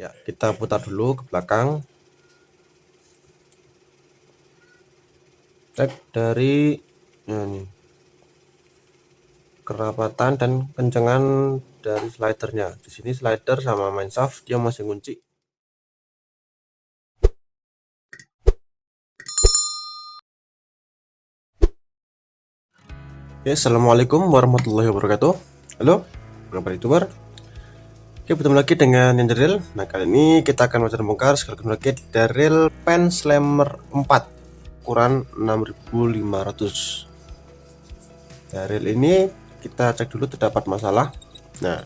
Ya, kita putar dulu ke belakang. Cek dari ini kerapatan dan kencengan dari slidernya. Di sini slider sama main shaft dia masih kunci. Ya, assalamualaikum warahmatullahi wabarakatuh. Halo, kabar youtuber. Oke, bertemu lagi dengan Ninja. Nah, kali ini kita akan membongkar sekaligus merakit Daryl Pen Slammer 4 ukuran 6500. Daryl ini kita cek dulu terdapat masalah. Nah,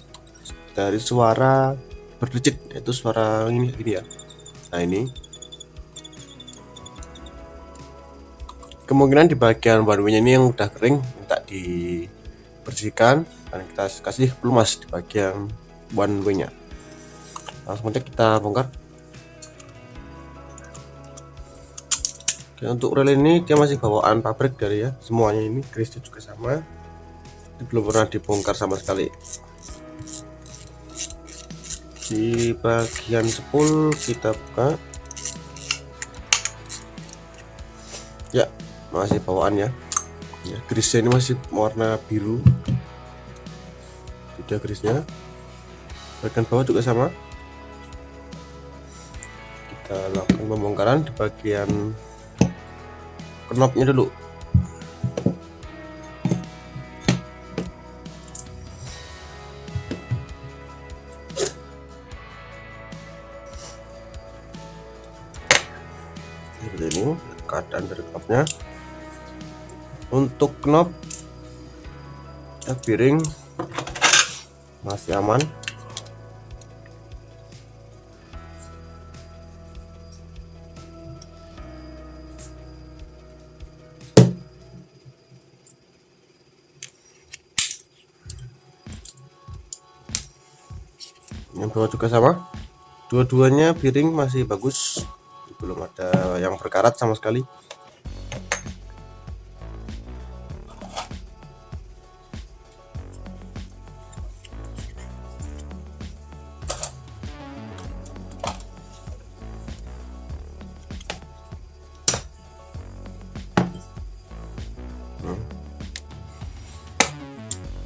dari suara berdecit, yaitu suara ini ya. Nah, ini kemungkinan di bagian one way-nya ini yang udah kering, minta dibersihkan, dan kita kasih pelumas di bagian one way-nya. Langsung aja kita bongkar. Oke, untuk rel ini dia masih bawaan pabrik dari ya, semuanya ini krisnya juga sama, ini belum pernah dibongkar sama sekali. Di bagian spool kita buka, ya masih bawaan ya, grisnya ini masih warna biru, tidak grisnya. Bagian bawah juga sama. Kita lakukan pembongkaran di bagian knopnya dulu. Seperti ini keadaan dari knopnya. Untuk knop bearing masih aman. Yang bawah juga sama, dua-duanya bearing masih bagus, belum ada yang berkarat sama sekali.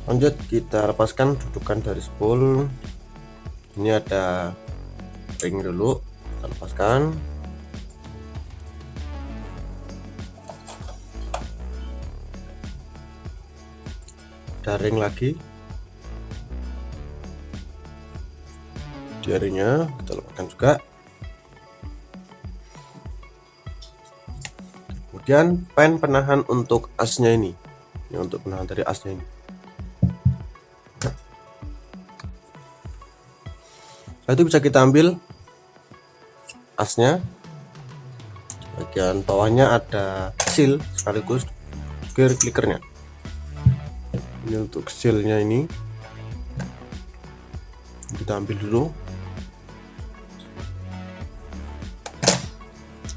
Lanjut kita lepaskan dudukan dari spool. Ini ada ring dulu, kita lepaskan. Ada ring lagi, jarinya kita lepaskan juga. Kemudian pen penahan untuk asnya ini untuk penahan dari asnya ini. Itu bisa kita ambil asnya, bagian bawahnya ada seal sekaligus gear clickernya. Ini untuk sealnya ini kita ambil dulu,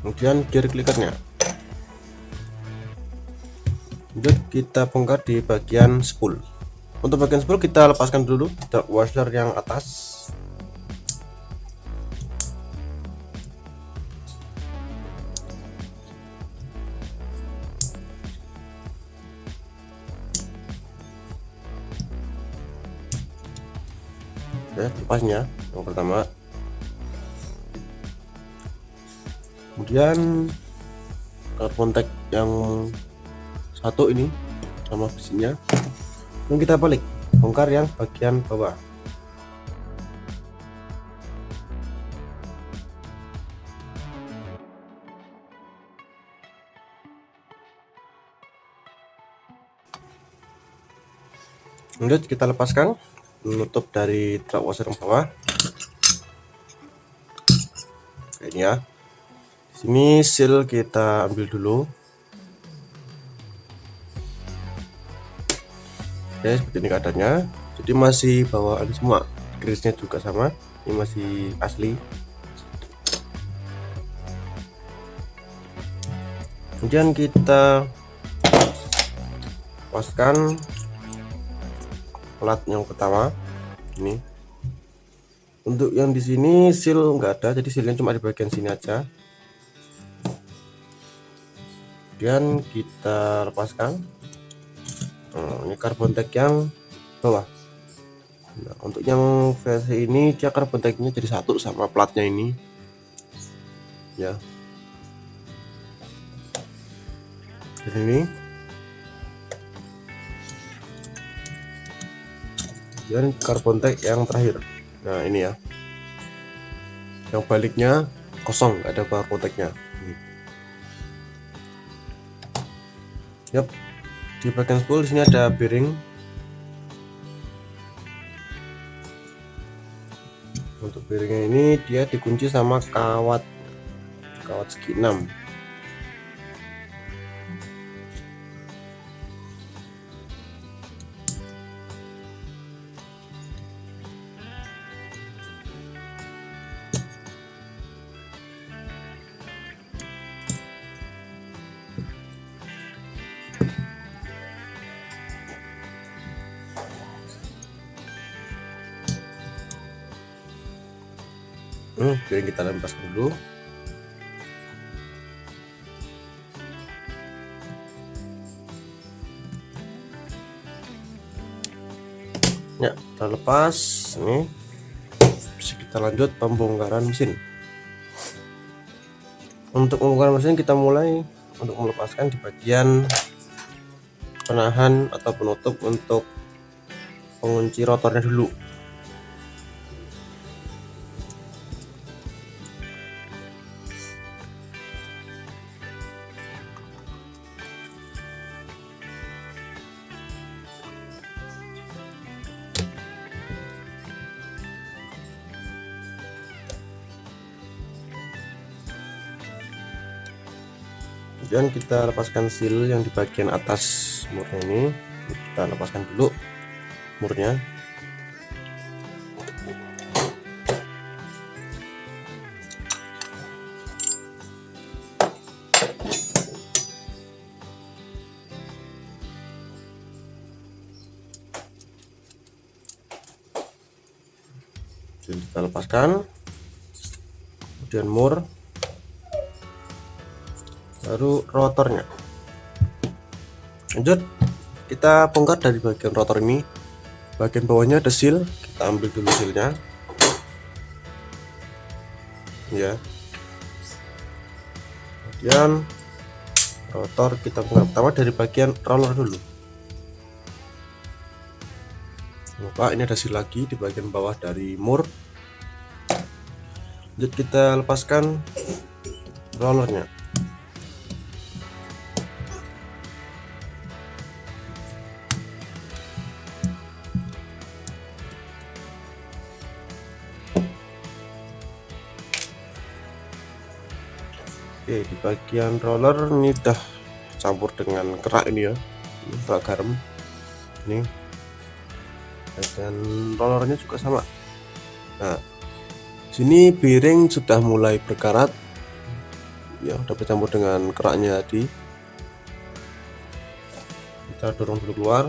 kemudian gear clickernya. Lanjut kita bongkar di bagian spool. Untuk bagian spool kita lepaskan dulu drag washer yang atas. Ya, lepasnya yang pertama. Kemudian kontak yang satu ini sama besinya, dan kita balik bongkar yang bagian bawah. Lanjut kita lepaskan menutup dari drag washer yang bawah. Ini ya. Sini seal kita ambil dulu. Oke, seperti ini keadaannya. Jadi masih bawaan semua, grisnya juga sama, ini masih asli. Kemudian kita lepaskan plat yang pertama ini. Untuk yang di sini seal nggak ada, jadi sealnya cuma di bagian sini aja. Kemudian kita lepaskan. Ini karbon tag yang bawah. Nah, untuk yang versi ini dia karbon tagnya jadi satu sama platnya ini ya. Di sini dan karbon tag yang terakhir. Nah ini ya, yang baliknya kosong, nggak ada karbon tagnya. Yap, di bagian spool di sini ada bearing. Untuk bearingnya ini dia dikunci sama kawat segi 6. Bearing kita lepaskan dulu. Ya, terlepas ini bisa kita lanjut pembongkaran mesin. Untuk pembongkaran mesin kita mulai untuk melepaskan di bagian penahan atau penutup untuk pengunci rotornya dulu. Kemudian kita lepaskan seal yang di bagian atas murnya ini. Kita lepaskan dulu murnya. Jadi kita lepaskan, kemudian mur, baru rotornya. Lanjut kita bongkar dari bagian rotor ini. Bagian bawahnya ada seal, kita ambil dulu sealnya ya. Kemudian rotor kita bongkar pertama dari bagian roller dulu. Lupa, ini ada seal lagi di bagian bawah dari mur. Lanjut kita lepaskan rollernya. Oke, di bagian roller ini udah campur dengan kerak ini ya, ini kerak garam ini, dan rollernya juga sama. Nah, sini bearing sudah mulai berkarat ya, udah bercampur dengan keraknya tadi. Kita dorong dulu keluar.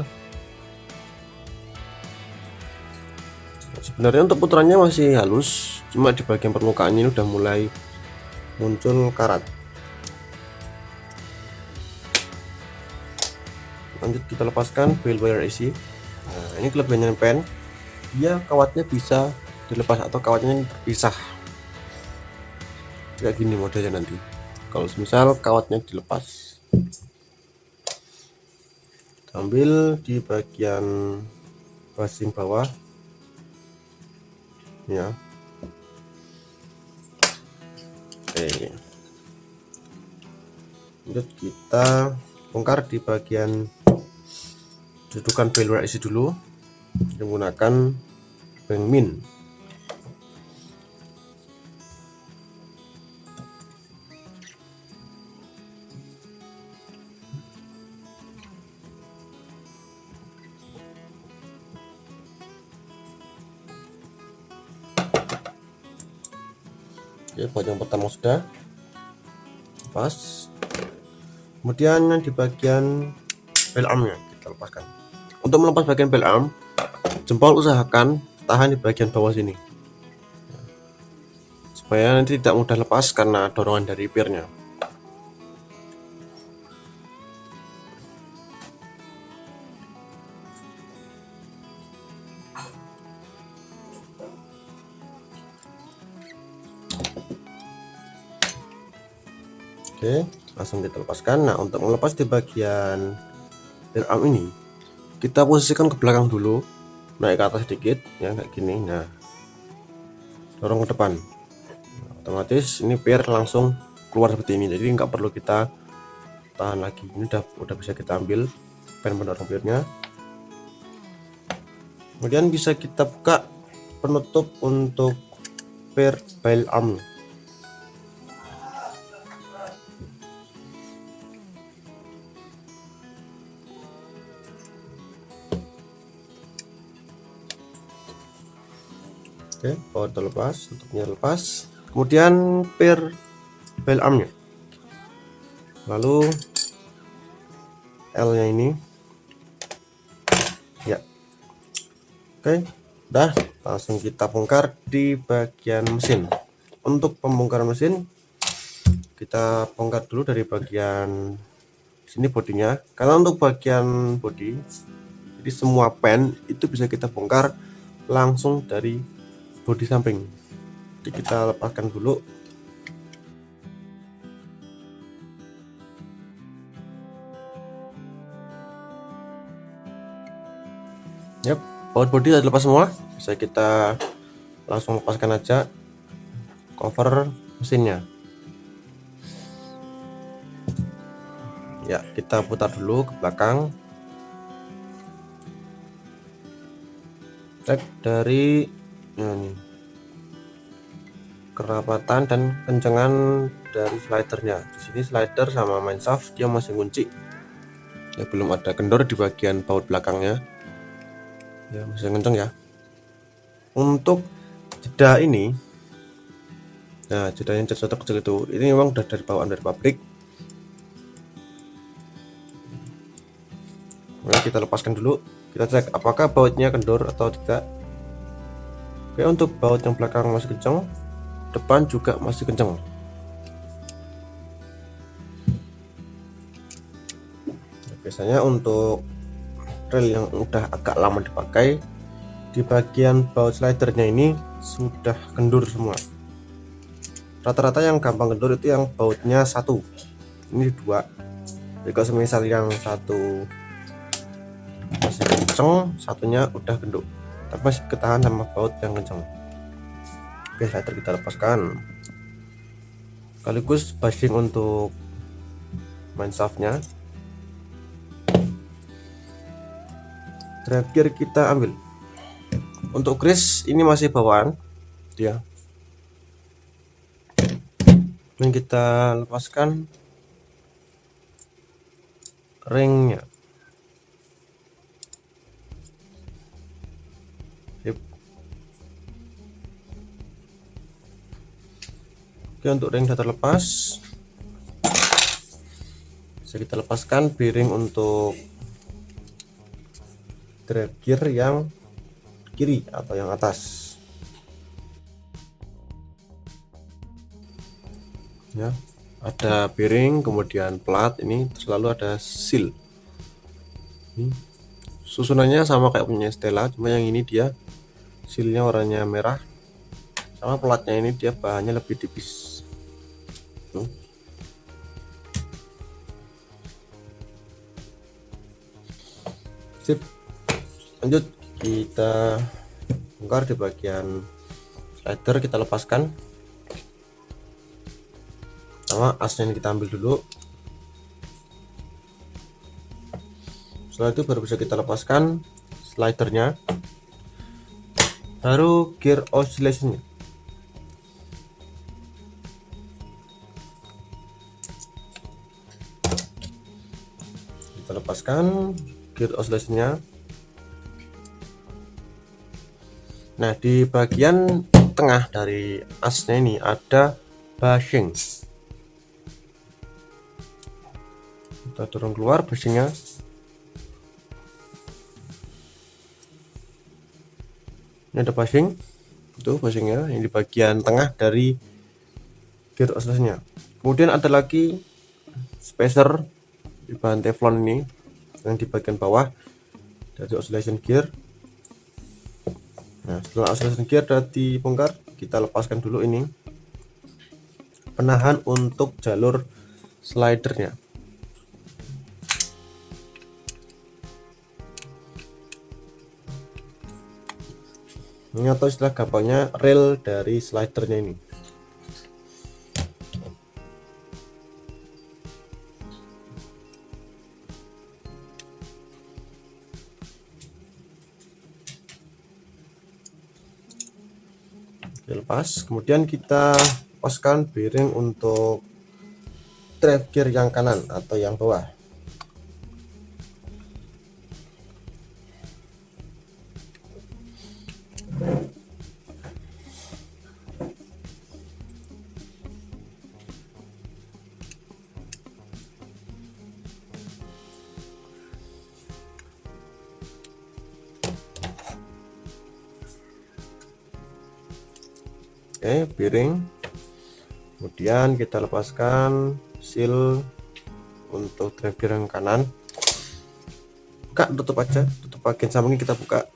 Sebenarnya untuk putarannya masih halus, cuma di bagian permukaannya ini udah mulai muncul karat. Lanjut kita lepaskan bell wire AC. Nah, ini kelebihannya pen, dia kawatnya bisa dilepas atau kawatnya terpisah kayak gini modelnya nanti. Kalau misal kawatnya dilepas, ambil di bagian casing bawah ya. Oke, lanjut kita bongkar di bagian dudukan bell wire AC dulu menggunakan beng min. Oke, buat yang pertama sudah pas. Kemudian di bagian bell armnya kita lepaskan. Untuk melepas bagian bell arm, jempol usahakan tahan di bagian bawah sini. supaya nanti tidak mudah lepas karena dorongan dari pirnya. Oke, langsung kita lepaskan. Nah, untuk melepas di bagian rear arm ini, kita posisikan ke belakang dulu, naik ke atas sedikit ya, kayak gini. Nah, dorong ke depan. Nah, otomatis ini pir langsung keluar seperti ini, jadi nggak perlu kita tahan lagi. Ini udah bisa kita ambil pen pendorong pirnya. Kemudian bisa kita buka penutup untuk pir bail arm. Oke, baut terlepas, tutupnya lepas. Kemudian pir bail armnya, lalu L nya ini ya. Oke, udah, langsung kita bongkar di bagian mesin. Untuk pembongkaran mesin, kita bongkar dulu dari bagian sini bodinya, karena untuk bagian bodi, jadi semua pen itu bisa kita bongkar langsung dari bodi samping. Jadi kita lepaskan dulu. Yap, baut bodi sudah lepas semua, bisa kita langsung lepaskan aja cover mesinnya. Ya, kita putar dulu ke belakang. Cek dari ini kerapatan dan kencengan dari slidernya. Di sini slider sama main shaft dia masih kunci. Ya, belum ada kendor di bagian baut belakangnya. Ya, masih kenceng ya. Untuk jeda ini, nah jedanya jeda kecil itu, ini memang udah dari bawaan dari pabrik. Nah, kita lepaskan dulu, kita cek apakah bautnya kendor atau tidak. Oke, untuk baut yang belakang masih kencang, depan juga masih kencang. Nah, biasanya untuk rel yang udah agak lama dipakai, di bagian baut slidernya ini sudah kendur semua. Rata-rata yang gampang kendur itu yang bautnya satu, ini dua. Jadi kalau semisal yang satu masih kenceng, satunya udah kendor, tapi masih ketahan sama baut yang kenceng. Oke, slider kita lepaskan, sekaligus bushing untuk main shaftnya. Drive gear kita ambil. Untuk grease ini masih bawaan dia. Dan kita lepaskan ringnya. Sip. Oke, untuk ring sudah terlepas, bisa kita lepaskan bearing untuk drive gear yang kiri atau yang atas ya. Ada bearing, kemudian plat, ini selalu ada seal. Susunannya sama kayak punya Stella, cuma yang ini dia sealnya warnanya merah, sama platnya ini dia bahannya lebih tipis. Sip, lanjut kita bongkar di bagian slider, kita lepaskan sama asnya ini kita ambil dulu. Setelah itu baru bisa kita lepaskan slidernya, baru gear oscillationnya. Kita lepaskan gear oscillationnya. Nah, di bagian tengah dari asnya ini ada bushing. Kita dorong keluar bushingnya. Ini ada bushing, itu bushingnya yang di bagian tengah dari gear oscillation-nya. Kemudian ada lagi spacer di bahan teflon ini yang di bagian bawah dari oscillation gear. Nah, setelah oscillation gear sudah dibongkar, kita lepaskan dulu ini penahan untuk jalur slidernya. Ini atau istilah gampangnya rel dari slidernya ini. Lepas, kemudian kita lepaskan bearing untuk drive gear yang kanan atau yang bawah. Oke, bearing. Kemudian kita lepaskan seal untuk drive gear yang kanan. Buka, tutup aja, tutup bagian samping kita buka.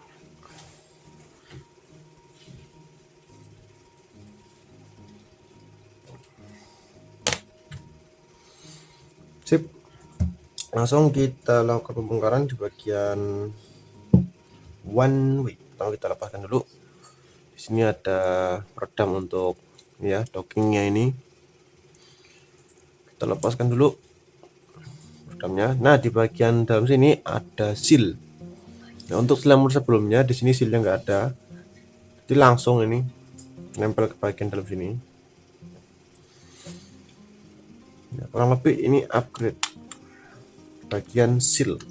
Sip. Langsung kita lakukan pembongkaran di bagian one way. Pertama kita lepaskan dulu. Di sini ada peredam untuk ya dockingnya ini. Kita lepaskan dulu peredamnya. Nah, di bagian dalam sini ada seal. Nah, untuk selamat sebelumnya di sini sealnya nggak ada. Jadi langsung ini nempel ke bagian dalam sini. Ya, kurang lebih ini upgrade bagian seal.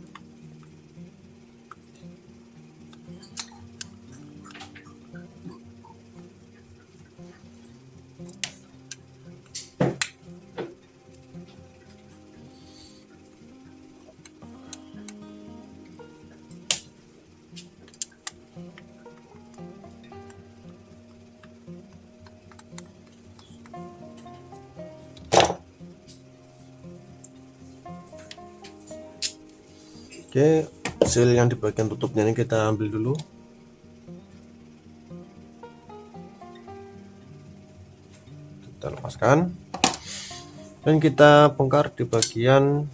Oke, seal yang di bagian tutupnya ini kita ambil dulu. Kita lepaskan dan kita bongkar di bagian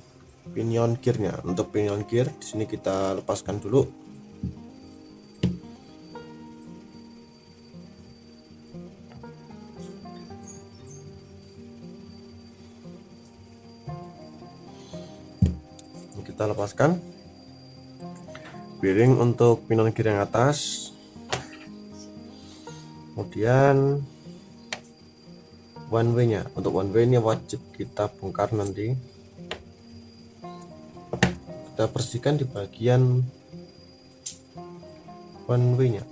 pinion gearnya. Untuk pinion gear di sini kita lepaskan dulu. Kita lepaskan bearing untuk pinion gear yang atas. Kemudian one way nya, untuk one way ini wajib kita bongkar nanti. Kita bersihkan di bagian one way nya.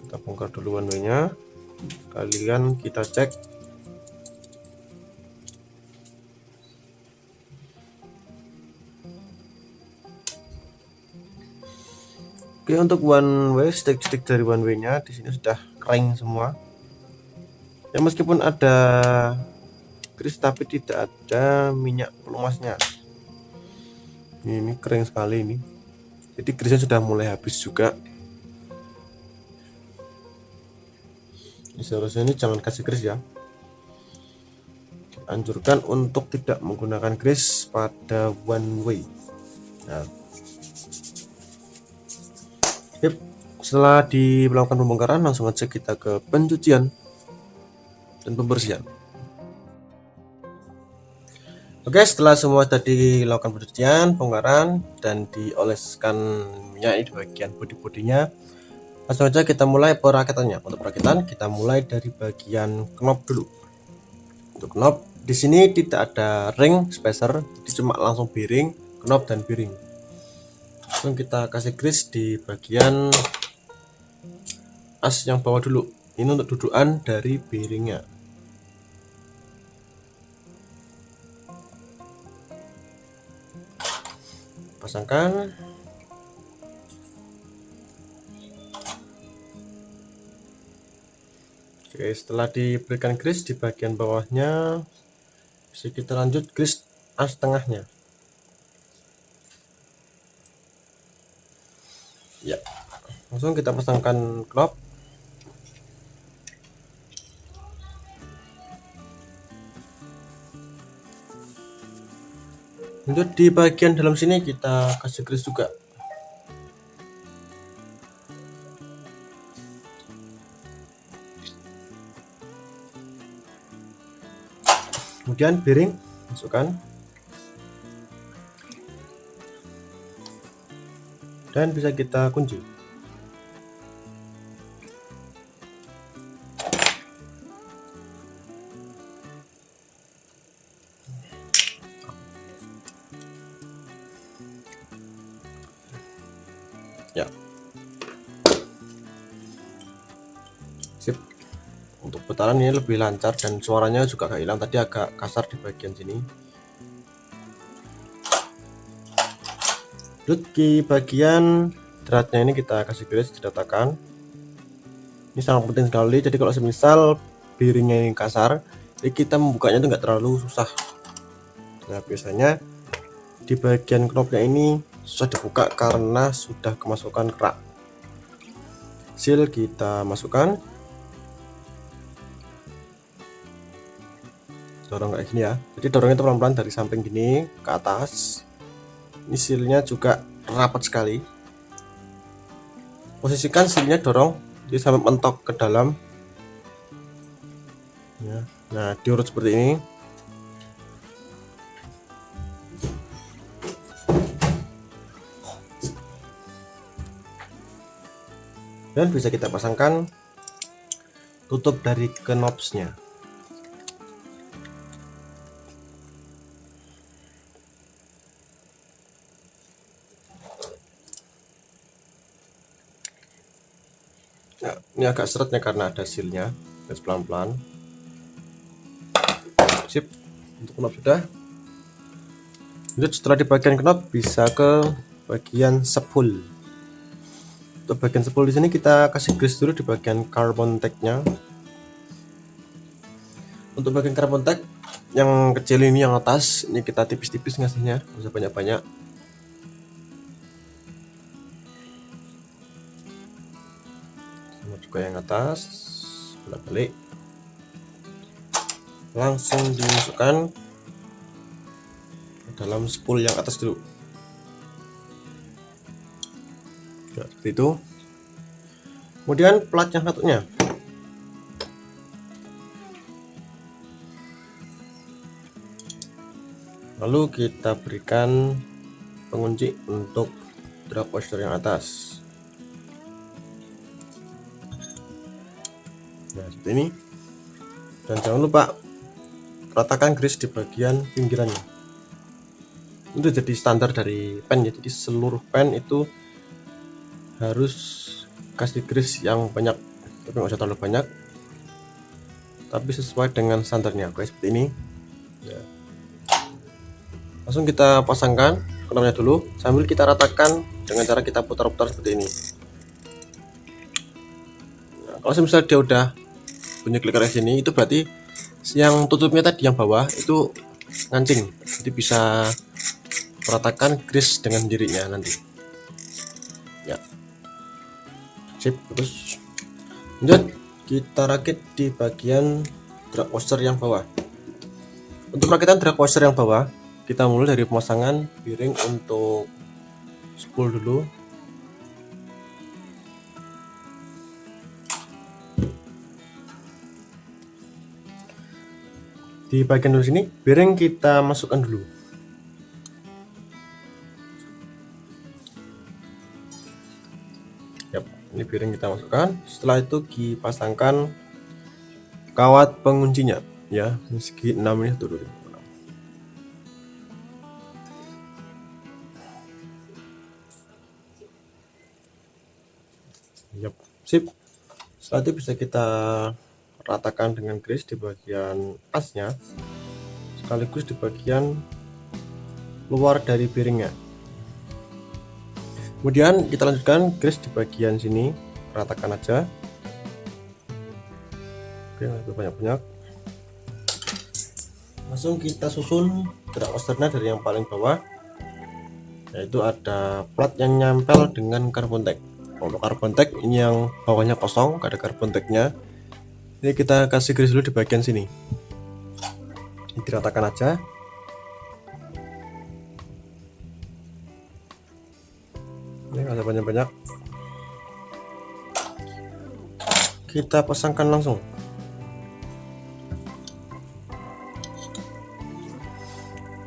Kita bongkar dulu one way nya, kalian kita cek. Oke, untuk one way, stick dari one way nya di sini sudah kering semua. Ya, meskipun ada grease tapi tidak ada minyak pelumasnya. Ini kering sekali ini. Jadi grease sudah mulai habis juga. Ini seharusnya ini jangan kasih grease ya. Anjurkan untuk tidak menggunakan grease pada one way. Nah, setelah dilakukan pembongkaran, langsung aja kita ke pencucian dan pembersihan. Oke, setelah semua tadi dilakukan pencucian, pembongkaran, dan dioleskan minyak di bagian bodi-bodinya, langsung aja kita mulai perakitannya. Untuk perakitan kita mulai dari bagian knob dulu. Untuk knob di sini tidak ada ring spacer, cuma langsung bearing, knob dan bearing. Langsung kita kasih grease di bagian as yang bawah dulu. Ini untuk dudukan dari bearingnya. pasangkan. Oke, setelah diberikan grease di bagian bawahnya, bisa kita lanjut grease as tengahnya. Ya, langsung kita pasangkan knob. Untuk di bagian dalam sini kita kasih grease juga. Kemudian bearing masukkan, dan bisa kita kunci. Ya, sip. Untuk putaran ini lebih lancar dan suaranya juga gak hilang, tadi agak kasar di bagian sini. Lalu di bagian dratnya ini kita kasih grease, diratakan. Ini sangat penting sekali, jadi kalau semisal bearingnya ini kasar, jadi kita membukanya itu nggak terlalu susah. Nah, biasanya di bagian knobnya ini susah dibuka karena sudah kemasukan kerak. Seal kita masukkan, dorong kayak gini ya, jadi dorongnya itu pelan-pelan dari samping gini ke atas. Ini sealnya juga rapat sekali, posisikan sealnya, dorong jadi sampai mentok ke dalam ya. Nah, diurut seperti ini. Dan bisa kita pasangkan tutup dari knobsnya. Nah, ini agak seretnya karena ada sealnya, tes pelan-pelan. Sip, untuk knob sudah. Lanjut, setelah di bagian knob bisa ke bagian spool. Untuk bagian spool di sini kita kasih grease dulu di bagian carbon tag-nya. Untuk bagian carbon tag yang kecil ini, yang atas ini kita tipis-tipis ngasihnya, nggak usah banyak-banyak. Sama juga yang atas, bolak-balik. Langsung dimasukkan ke dalam spool yang atas dulu. Ya, seperti itu. Kemudian plat yang satunya. Lalu kita berikan pengunci untuk drag washer yang atas. Nah, seperti ini. Dan jangan lupa ratakan grease di bagian pinggirannya. Itu jadi standar dari pen ya, jadi seluruh pen itu harus kasih grease yang banyak, tapi nggak usah terlalu banyak, tapi sesuai dengan standarnya. Oke, seperti ini ya. Langsung kita pasangkan knobnya dulu, sambil kita ratakan dengan cara kita putar-putar seperti ini. Nah, kalau misalnya dia udah bunyi klik ke sini, itu berarti yang tutupnya tadi yang bawah itu ngancing, jadi bisa meratakan grease dengan dirinya nanti ya. Sip, terus lanjut kita rakit di bagian drag washer yang bawah. Untuk rakitan drag washer yang bawah, kita mulai dari pemasangan bearing untuk spool dulu. Di bagian dulu sini bearing kita masukkan dulu. Yap, ini bearing kita masukkan. Setelah itu dipasangkan kawat penguncinya ya, segi 6 ini dulu. Yap, sip. Setelah itu bisa kita ratakan dengan grease di bagian asnya, sekaligus di bagian luar dari bearingnya. Kemudian kita lanjutkan grease di bagian sini, ratakan aja. Oke, lebih banyak-banyak. Langsung kita susun gerak washernya dari yang paling bawah, yaitu ada plat yang nempel dengan carbon tack. Untuk carbon tack ini yang bawahnya kosong, gak ada carbon tacknya. Ini kita kasih grease dulu di bagian sini. Ini diratakan aja. Ini ada banyak-banyak. Kita pasangkan langsung.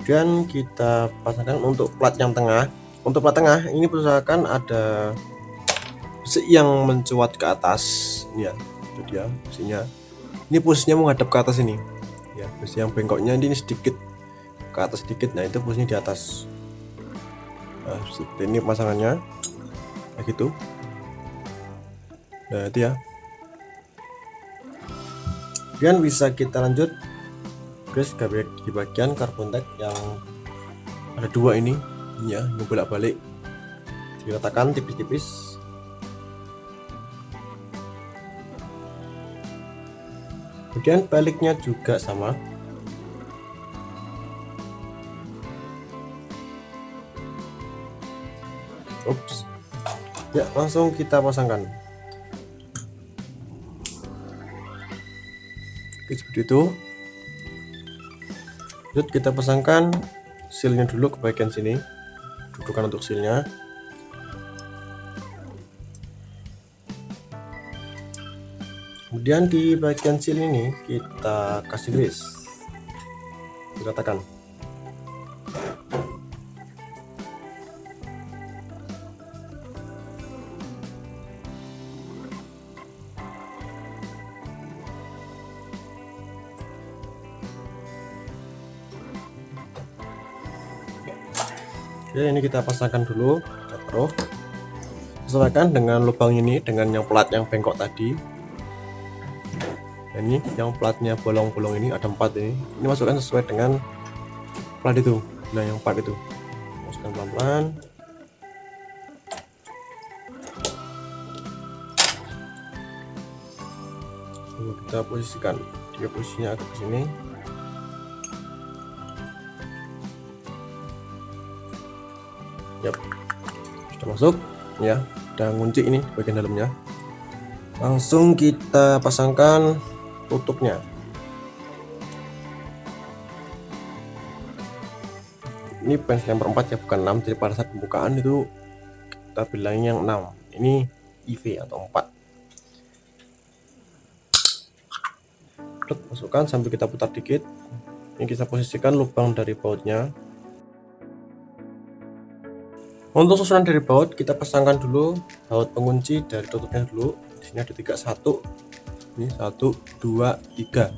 Dan kita pasangkan untuk plat yang tengah. Untuk plat tengah ini usahakan ada besi yang mencuat ke atas. Ini ya, itu dia besinya. Ini posisinya menghadap ke atas ini. Ya, besi yang bengkoknya ini sedikit ke atas sedikit. Nah, itu posisinya di atas. Nah, seperti ini pemasangannya. Kayak gitu. Nah, itu ya. Kemudian bisa kita lanjut grease di bagian carbon tack yang ada dua ini ya, bolak-balik diratakan tipis-tipis. Kemudian baliknya juga sama. Ups. Ya, langsung kita pasangkan. Oke, seperti itu. Lanjut kita pasangkan sealnya dulu ke bagian sini, dudukan untuk sealnya. Kemudian di bagian seal ini kita kasih grease, diratakan. Oke, ini kita pasangkan dulu, kita taruh, sesuaikan dengan lubang ini dengan yang plat yang bengkok tadi. Dan ini yang platnya bolong-bolong ini ada 4 ini masukkan sesuai dengan plat itu. Nah, yang 4 itu masukkan pelan-pelan. Lalu kita posisikan, dia posisinya agak ke sini. Yap, sudah masuk ya, udah ngunci ini bagian dalamnya. Langsung kita pasangkan tutupnya. Ini pen slammer 4 ya, bukan 6. Jadi pada saat pembukaan itu kita bilangnya yang 6. Ini IV atau 4. Masukkan sambil kita putar dikit. Ini kita posisikan lubang dari bautnya. Untuk susunan dari baut kita pasangkan dulu baut pengunci dari tutupnya dulu. Di sini ada 3, 1. Ini 1, 2, 3.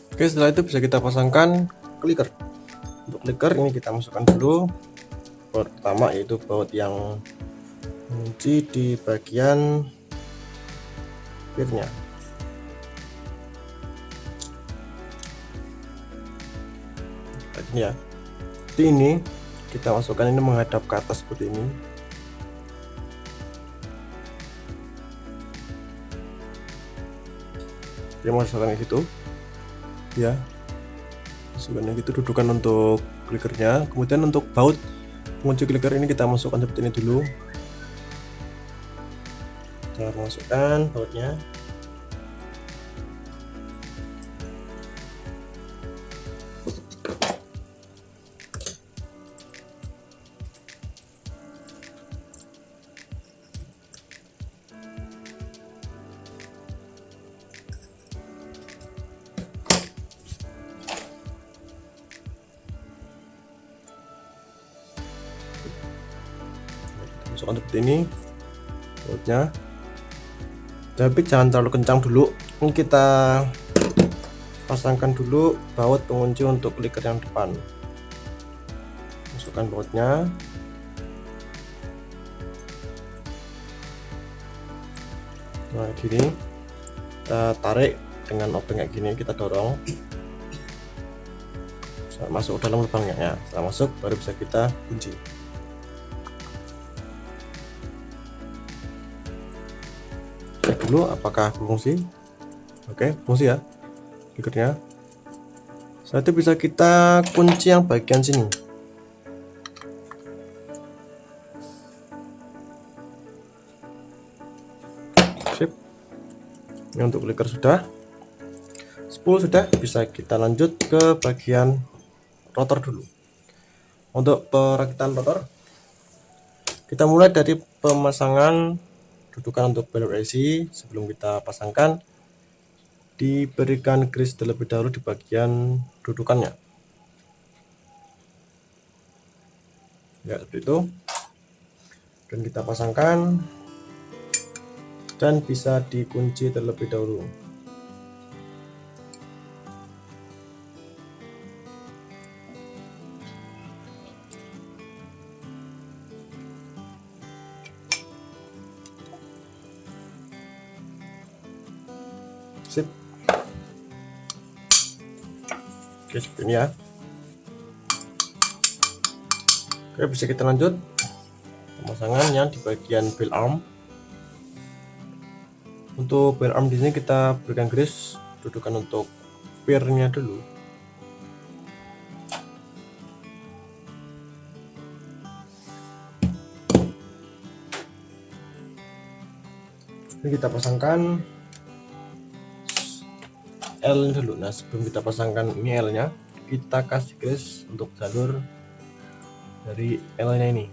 Oke, setelah itu bisa kita pasangkan clicker. Untuk clicker ini kita masukkan dulu baut pertama, yaitu baut yang mengunci di bagian gearnya. Ya, jadi ini kita masukkan, ini menghadap ke atas seperti ini. Kita masukkan gitu ya, masukkan gitu, dudukan untuk clickernya. Kemudian untuk baut pengunci clicker ini kita masukkan seperti ini dulu. Kita masukkan bautnya. Masukkan seperti ini bautnya, tapi jangan terlalu kencang dulu. Ini kita pasangkan dulu baut pengunci untuk clicker yang depan. Masukkan bautnya, Nah gini, kita tarik dengan obeng kayak gini, kita dorong masuk dalam lubangnya ya. Setelah masuk baru bisa kita kunci. Cek dulu apakah berfungsi. Oke, fungsi ya. Berikutnya setelah itu bisa kita kunci yang bagian sini. Sip. Ini untuk clicker sudah, spool sudah, bisa kita lanjut ke bagian rotor dulu. Untuk perakitan rotor, kita mulai dari pemasangan dudukan untuk belok AC. Sebelum kita pasangkan, diberikan grease terlebih dahulu di bagian dudukannya. Ya, seperti itu. Dan kita pasangkan dan bisa dikunci terlebih dahulu. Sip. Oke, seperti ini ya. Oke, bisa kita lanjut pemasangannya di bagian bell arm. Untuk bell arm di sini kita berikan grease dudukan untuk pirnya dulu. Ini kita pasangkan L dulu. Nah, sebelum kita pasangkan ini L nya, kita kasih grease untuk jalur dari L nya ini.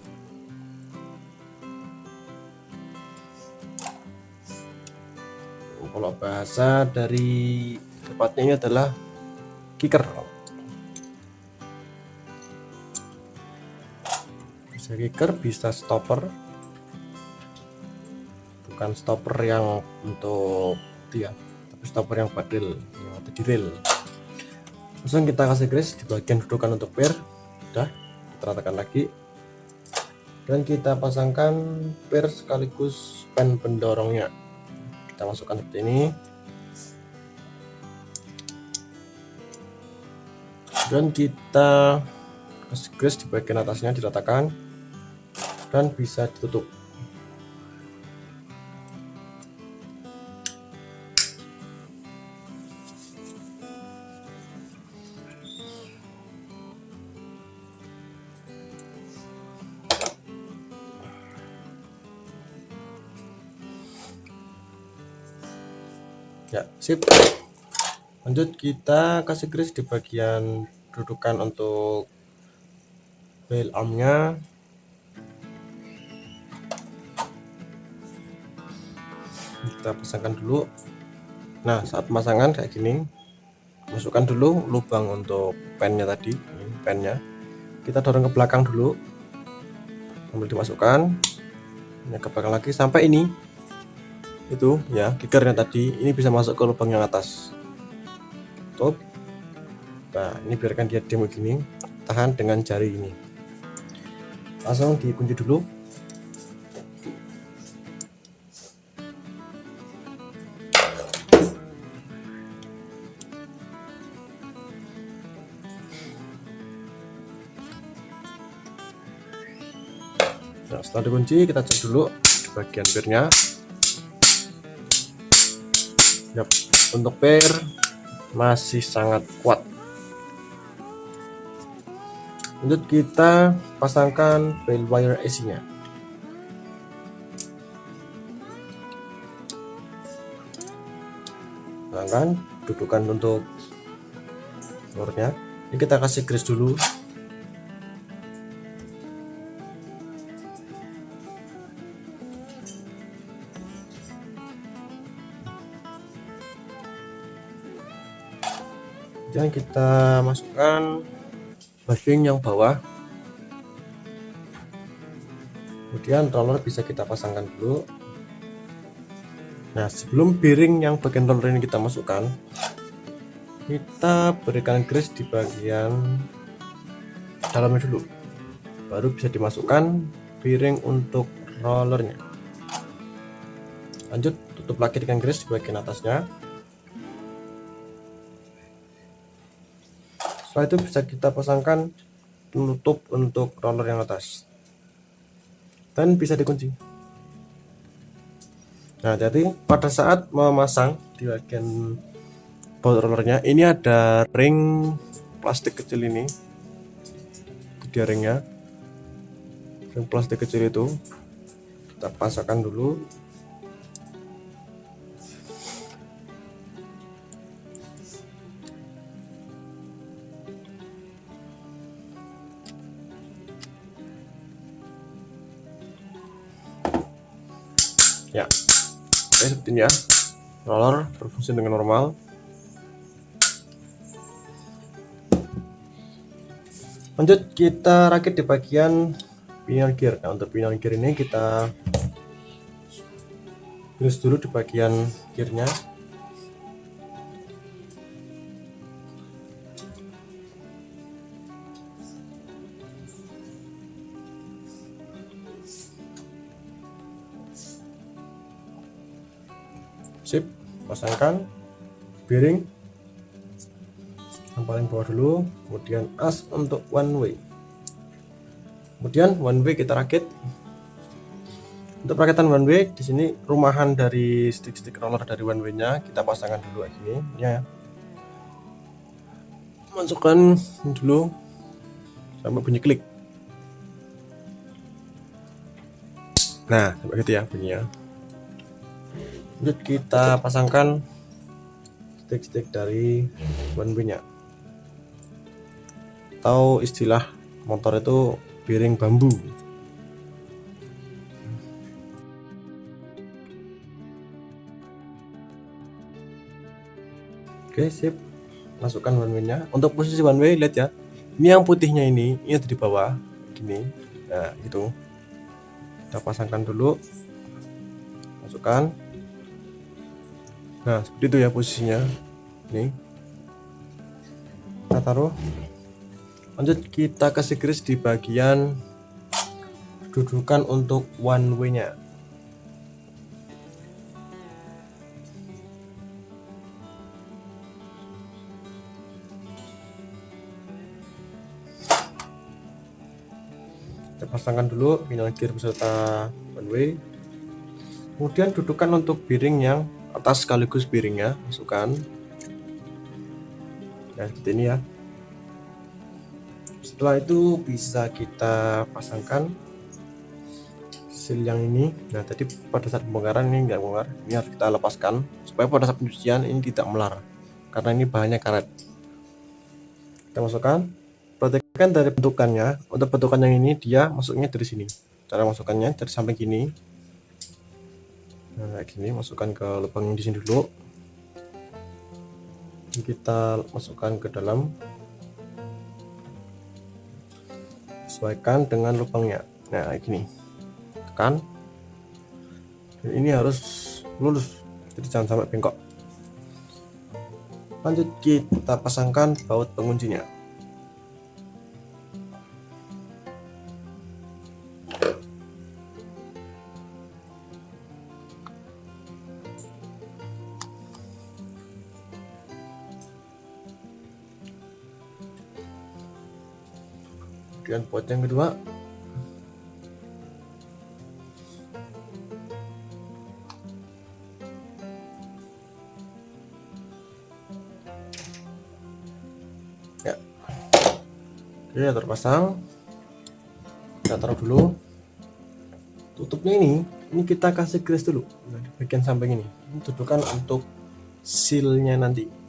Kalau bahasa dari tepatnya ini adalah kicker. Bisa kicker, bisa stopper. Bukan stopper yang untuk dia, tapi stopper yang buat drill, yang ada di reel. Langsung kita kasih grease di bagian dudukan untuk per. Udah, kita ratakan lagi. Dan kita pasangkan per sekaligus pen pendorongnya. Kita masukkan seperti ini. Dan kita kasih grease di bagian atasnya, diratakan dan bisa ditutup. Ya, sip. Lanjut kita kasih grease di bagian dudukan untuk bell armnya. Kita pasangkan dulu. Nah, saat pemasangan kayak gini, masukkan dulu lubang untuk pennya tadi. Ini pennya kita dorong ke belakang dulu sambil dimasukkan. Ini ke belakang lagi sampai ini. Itu ya, kickernya tadi ini bisa masuk ke lubang yang atas. Tutup. Nah, ini biarkan dia diam begini, tahan dengan jari ini. Langsung dikunci dulu. Nah, setelah dikunci kita cek dulu di bagian pirnya. Yap, untuk pir masih sangat kuat. Lanjut kita pasangkan bell wire AC nya. Pasangkan dudukan untuk telurnya. Ini kita kasih grease dulu. Dan kita masukkan bushing yang bawah. Kemudian roller bisa kita pasangkan dulu. Nah, sebelum bearing yang bagian roller ini kita masukkan, kita berikan grease di bagian dalamnya dulu, baru bisa dimasukkan bearing untuk rollernya. Lanjut tutup lagi dengan grease di bagian atasnya. Setelah itu bisa kita pasangkan penutup untuk roller yang atas dan bisa dikunci. Nah, jadi pada saat memasang di bagian baut rollernya ini ada ring plastik kecil ini, dia ringnya, ring plastik kecil itu kita pasangkan dulu. Ya, oke, seperti ini ya, roller berfungsi dengan normal. Lanjut kita rakit di bagian pinion gear. Nah, untuk pinion gear ini kita grease dulu di bagian gearnya. Sip, pasangkan bearing yang paling bawah dulu, kemudian as untuk one way, kemudian one way kita rakit. Untuk perakitan one way di sini rumahan dari stick roller dari one way-nya kita pasangkan dulu kayak gini ya. Masukkan dulu sampai bunyi klik. Nah, seperti itu ya bunyinya. Lanjut kita pasangkan stick dari one way-nya, atau istilah motor itu bearing bambu. Oke, sip, masukkan one way-nya. Untuk posisi one way lihat ya, ini yang putihnya ini ada di bawah gini. Nah, gitu kita pasangkan dulu, masukkan. Nah, seperti itu ya posisinya. Ini kita taruh. Lanjut kita kasih grease di bagian dudukan untuk one way-nya. Kita pasangkan dulu pinion gear beserta one way. Kemudian dudukan untuk bearing yang atas sekaligus bearingnya masukkan. Nah, seperti ini ya. Setelah itu bisa kita pasangkan seal yang ini. Nah, tadi pada saat pembongkaran ini nggak bongkar, ini harus kita lepaskan supaya pada saat pencucian ini tidak melar karena ini bahannya karet. Kita masukkan, perhatikan dari bentukannya. Untuk bentukan yang ini dia masuknya dari sini, cara masukkannya dari samping gini. Nah, kayak gini, masukkan ke lubang yang di sini dulu, kita masukkan ke dalam, sesuaikan dengan lubangnya. Nah, kayak gini, tekan, dan ini harus lurus, jadi jangan sampai bengkok. Lanjut kita pasangkan baut penguncinya. Kemudian baut yang kedua. Ya, oke, terpasang. Kita taruh dulu. Tutupnya ini kita kasih grease dulu. Nah, di bagian samping ini tujukan untuk sealnya nanti.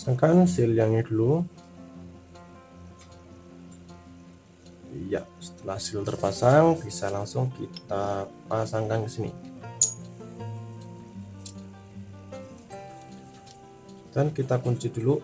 Pasangkan seal yang ini dulu. Ya, setelah seal terpasang bisa langsung kita pasangkan ke sini. Dan kita kunci dulu.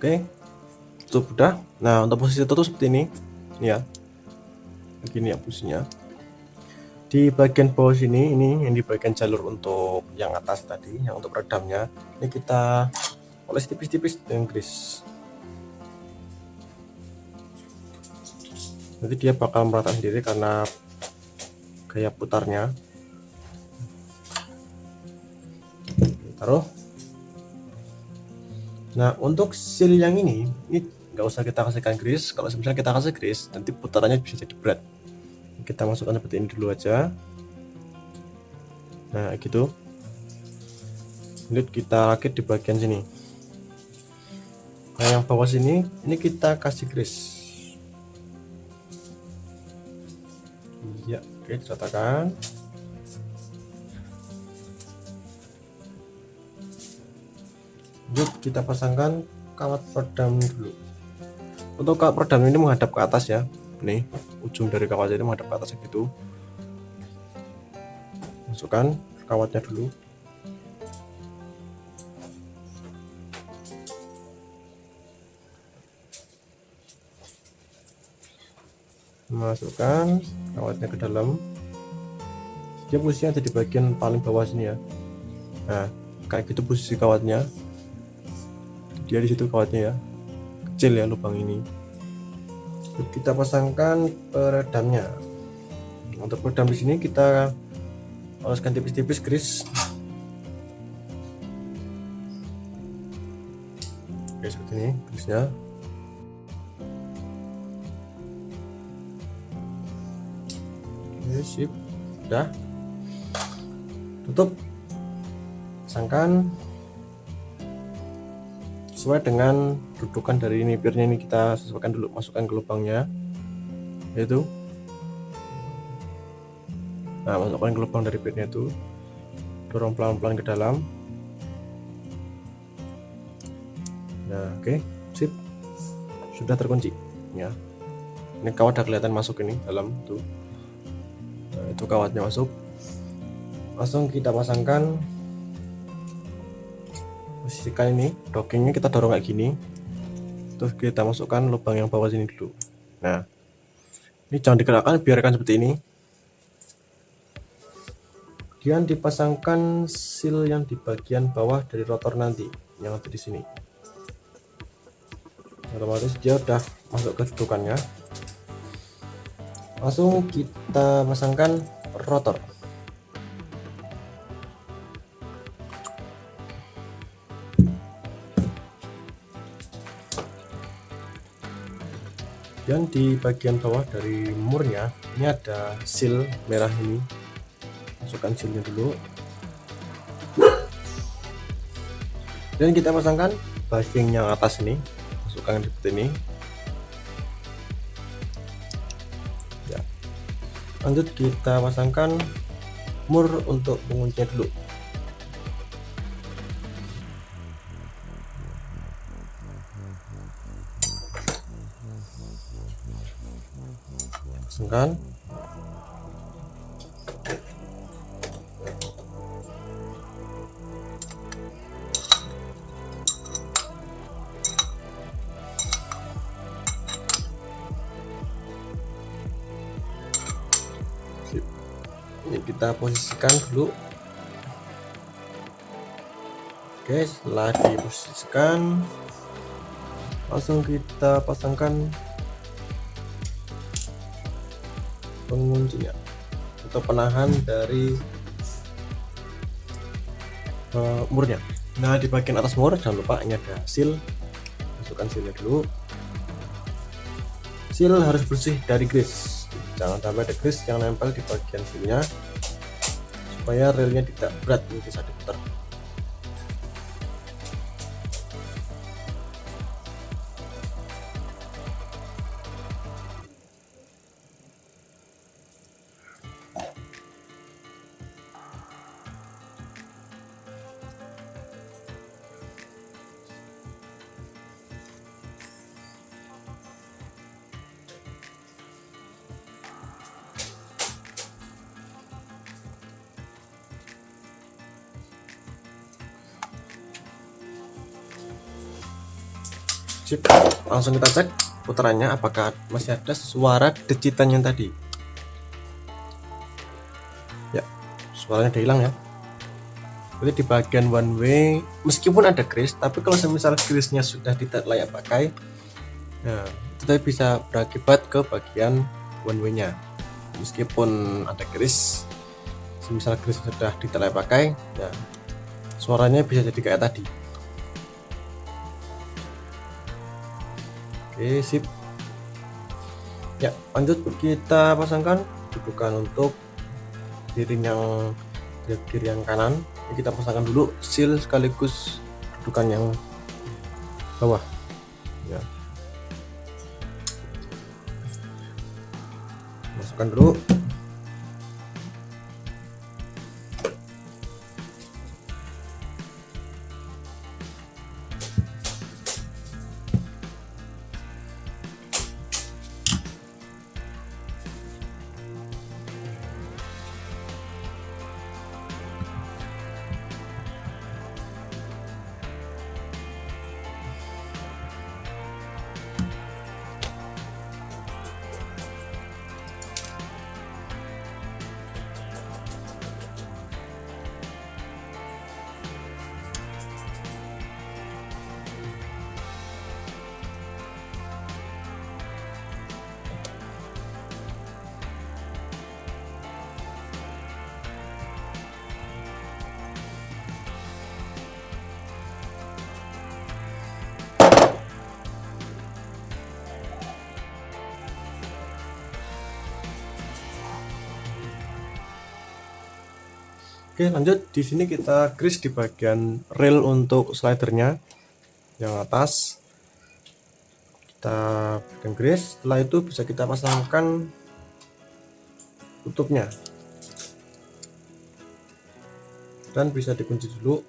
Oke, tutup udah. Nah, untuk posisi tutup seperti ini ya, begini ya posisinya. Di bagian bawah sini, ini yang di bagian jalur untuk yang atas tadi, yang untuk peredamnya, ini kita oles tipis-tipis dengan grease. Nanti dia bakal merata sendiri karena gaya putarnya. Taruh. Nah, untuk seal yang ini nggak usah kita kasihkan grease. Kalau misalnya kita kasih grease, nanti putarannya bisa jadi berat. Kita masukkan seperti ini dulu aja. Nah, gitu. Lanjut kita rakit di bagian sini. Nah, yang bawah sini, ini kita kasih grease. Iya, oke, diratakan. Lanjut kita pasangkan kawat peredam dulu. Untuk kawat peredam ini menghadap ke atas ya. Nih, ujung dari kawat ini menghadap ke atas gitu. Masukkan kawatnya dulu. Masukkan kawatnya ke dalam. Dia posisinya ada di bagian paling bawah sini ya. Nah, kayak gitu posisi kawatnya. Dia di situ kawatnya ya, kecil ya lubang ini. Kita pasangkan peredamnya. Untuk peredam di sini kita oleskan tipis-tipis grease. Oke, seperti ini grease-nya. Oke, sip. Udah. Tutup. Pasangkan sesuai dengan dudukan dari nipirnya, ini kita sesuaikan dulu, masukkan ke lubangnya yaitu. Nah, masukkan ke lubang dari nipirnya itu, dorong pelan-pelan ke dalam. Nah, oke, sip, sudah terkunci ya. Ini kawat udah kelihatan masuk ini dalam tuh. Nah, itu kawatnya masuk. Langsung kita pasangkan. Posisikan ini dockingnya, kita dorong kayak gini, terus kita masukkan lubang yang bawah sini dulu. Nah, ini jangan digerakkan, biarkan seperti ini. Kemudian dipasangkan seal yang di bagian bawah dari rotor nanti yang ada di sini. Otomatis dia udah masuk ke dudukannya. Langsung kita pasangkan rotor. Dan di bagian bawah dari murnya ini ada seal merah ini, masukkan sealnya dulu. Dan kita pasangkan backing yang atas ini, masukkan seperti ini ya. Lanjut kita pasangkan mur untuk penguncinya dulu. Pasangkan. Ini kita posisikan dulu. Oke, setelah diposisikan, langsung kita pasangkan penguncinya atau penahan dari murnya. Nah, di bagian atas mur jangan lupa ini ada seal, masukkan sealnya dulu. Seal harus bersih dari grease, jangan sampai ada grease yang nempel di bagian sininya, supaya relnya tidak berat nanti saat diputar. Sip, langsung kita cek putarannya apakah masih ada suara decitan yang tadi. Ya, suaranya udah hilang ya. Jadi di bagian one way meskipun ada grease, tapi kalau semisal grease-nya sudah tidak layak pakai, nah itu tadi bisa berakibat ke bagian one way-nya. Meskipun ada grease, semisal grease sudah tidak layak pakai, ya suaranya bisa jadi kayak tadi. Oke, sip. Ya, lanjut kita pasangkan dudukan untuk gear yang kanan. Ini kita pasangkan dulu seal sekaligus dudukan yang bawah. Ya. Masukkan dulu. Oke, lanjut. Di sini kita grease di bagian rail untuk slidernya yang atas. Kita berikan grease. Setelah itu bisa kita pasangkan tutupnya dan bisa dikunci dulu.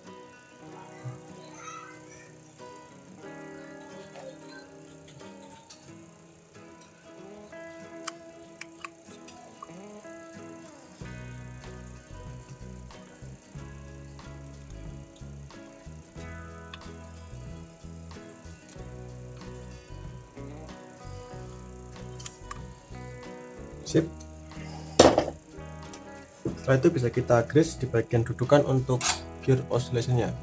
Sip. Setelah itu bisa kita grease di bagian dudukan untuk gear oscillation-nya.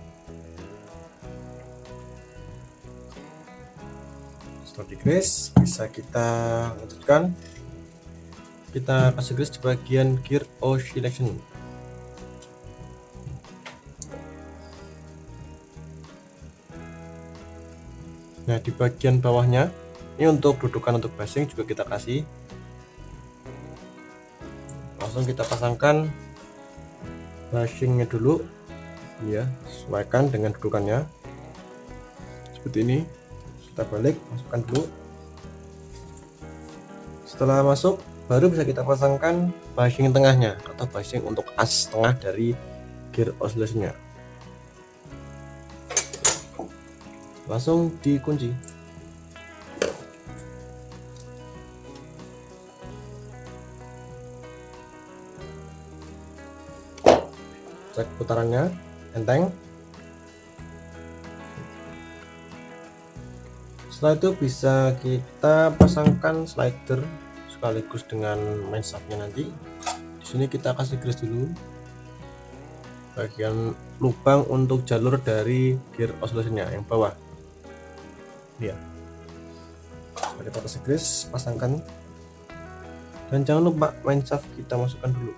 Setelah di grease bisa kita lanjutkan, kita kasih grease di bagian gear oscillation. Nah, di bagian bawahnya ini untuk dudukan untuk bushing juga kita kasih. Langsung kita pasangkan bushingnya dulu ya, sesuaikan dengan dudukannya seperti ini. Kita balik, masukkan dulu. Setelah masuk baru bisa kita pasangkan bushing tengahnya atau bushing untuk as tengah dari gear oscillation-nya. Langsung dikunci. Cek putarannya, enteng. Setelah itu bisa kita pasangkan slider sekaligus dengan main shaftnya nanti. Di sini kita kasih grease dulu bagian lubang untuk jalur dari gear oscillation-nya yang bawah. Ya. Kita kasih grease, pasangkan. Dan jangan lupa main shaft kita masukkan dulu.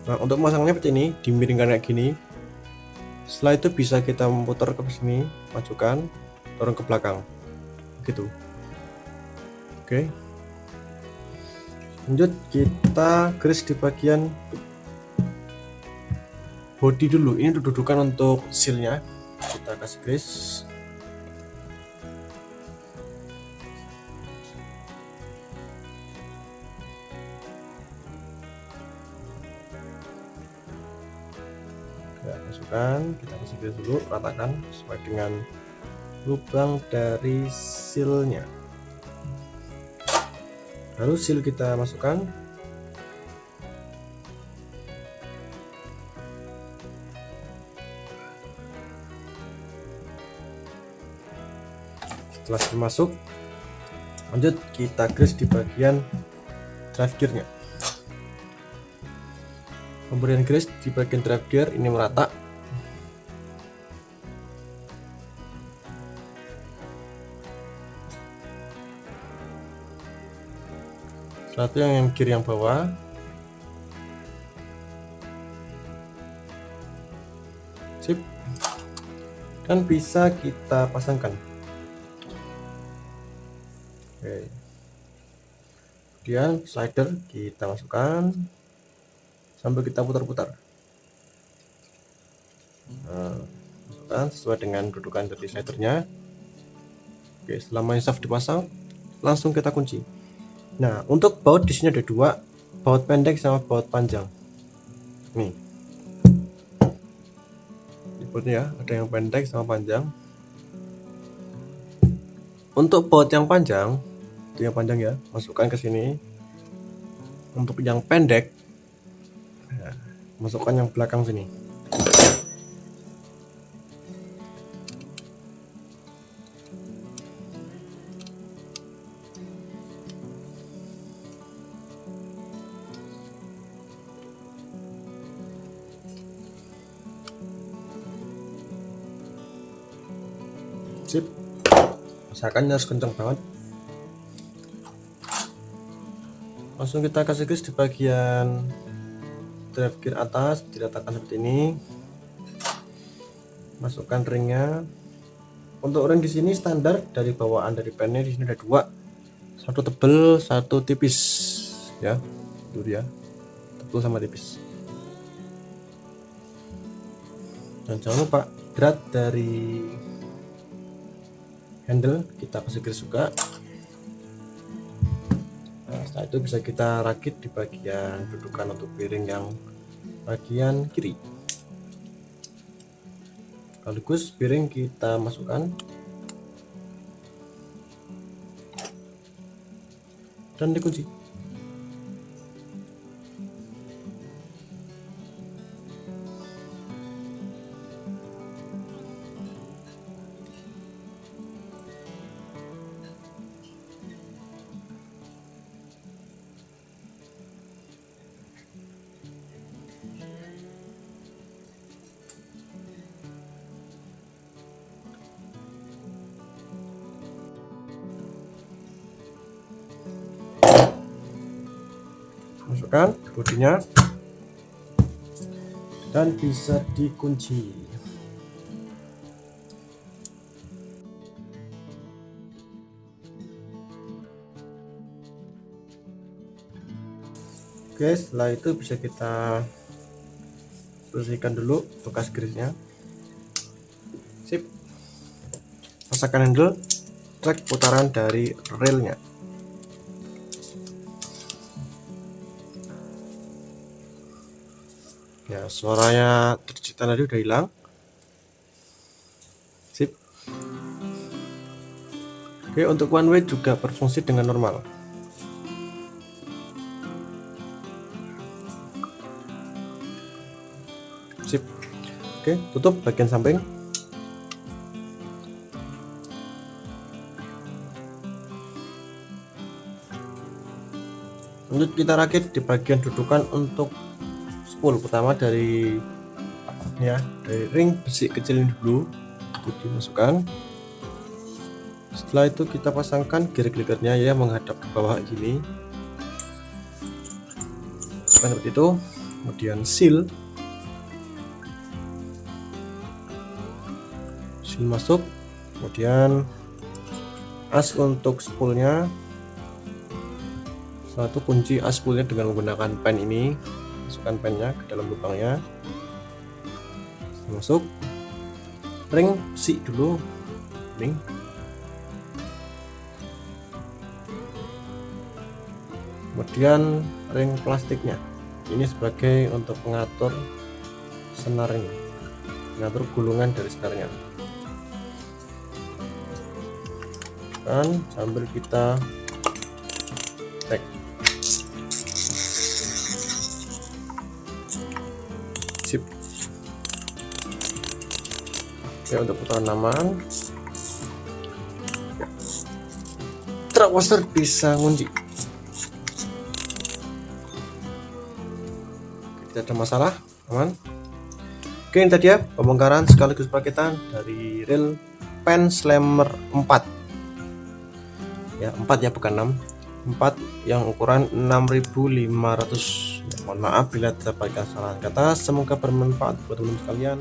Nah, untuk memasangnya seperti ini, dimiringkan kayak gini. Setelah itu bisa kita memutar ke sini, majukan, dorong ke belakang, gitu. Oke. Lanjut kita grease di bagian body dulu. Ini dudukan untuk sealnya. Kita kasih grease. Masukkan, kita kasih grease dulu, ratakan sesuai dengan lubang dari sealnya. Lalu seal kita masukkan. Setelah masuk, lanjut kita grease di bagian drive gearnya. Pemberian grease di bagian drive gear ini merata. Setelah itu yang gear yang bawah, sip, dan bisa kita pasangkan. Oke. Kemudian slider kita masukkan sambil kita putar-putar. Masukkan sesuai dengan dudukan dari slidernya. Oke, setelah main shaft dipasang, langsung kita kunci. Nah, untuk baut di sini ada dua, baut pendek sama baut panjang. Nih, bautnya ada yang pendek sama panjang. Untuk baut yang panjang, itu yang panjang ya, masukkan ke sini. Untuk yang pendek, ya, masukkan yang belakang sini. Sip, usahakan harus kencang banget. Langsung kita kasih grease di bagian drive gear atas, diletakkan seperti ini. Masukkan ringnya. Untuk ring di sini standar dari bawaan dari pennya, di sini ada dua, satu tebel, satu tipis, ya, itu dia, tebel sama tipis. Dan jangan lupa berat dari handle kita kasih grease juga. Nah, setelah itu bisa kita rakit di bagian dudukan untuk piring yang bagian kiri. Sekaligus piring kita masukkan dan dikunci. Masukkan bodinya dan bisa dikunci. Oke, setelah itu bisa kita bersihkan dulu bekas grease-nya. Sip, pasangkan handle, cek putaran dari relnya. Ya, suaranya tercipta tadi udah hilang. Sip. Oke, untuk one way juga berfungsi dengan normal. Sip. Oke, tutup bagian samping. Lanjut kita rakit di bagian dudukan untuk spool pertama dari ring besi kecil ini dulu, itu dimasukkan. Setelah itu kita pasangkan gear glidernya ya menghadap ke bawah gini, seperti itu. Kemudian seal masuk, kemudian as untuk spoolnya. Setelah itu kunci as spoolnya dengan menggunakan pen ini. Masukkan pennya ke dalam lubangnya. Masuk ring besi dulu, ring. Kemudian ring plastiknya ini sebagai untuk mengatur senarnya, mengatur gulungan dari senarnya. Dan sambil kita cek. Sip. Oke, untuk putaran aman. Master bisa ngunci. Tidak ada masalah, aman. Oke, ini tadi ya pembongkaran sekaligus perakitan dari reel pen slammer 4 ya, 4 ya bukan 6, 4 yang ukuran 6500. Mohon maaf bila terdapat kesalahan kata, semoga bermanfaat buat teman-teman sekalian.